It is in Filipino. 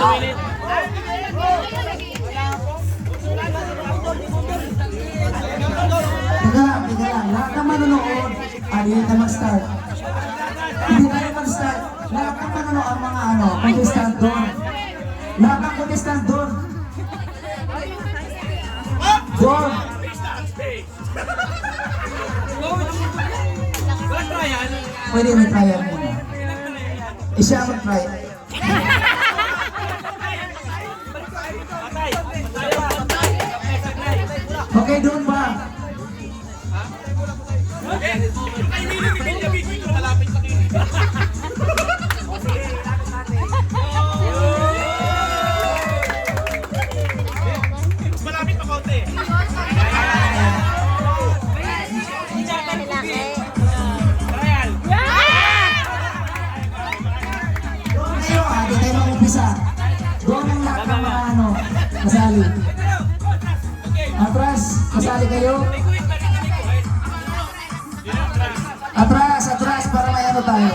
Teka lang. Lahat ng manonood, hindi na mag-start. Hindi tayo mag-start. Lahat ng manonood ang mga contestant doon. Lahat ng contestant doon. Doon. Pwede may trial muna. Siya mag-try. Okay, doon ba? Malapit pa konti. Di tayo mag-umpisa. Doon ang lahat ng mga kasali. Atras, kasali kayo. Atras, para may tayo.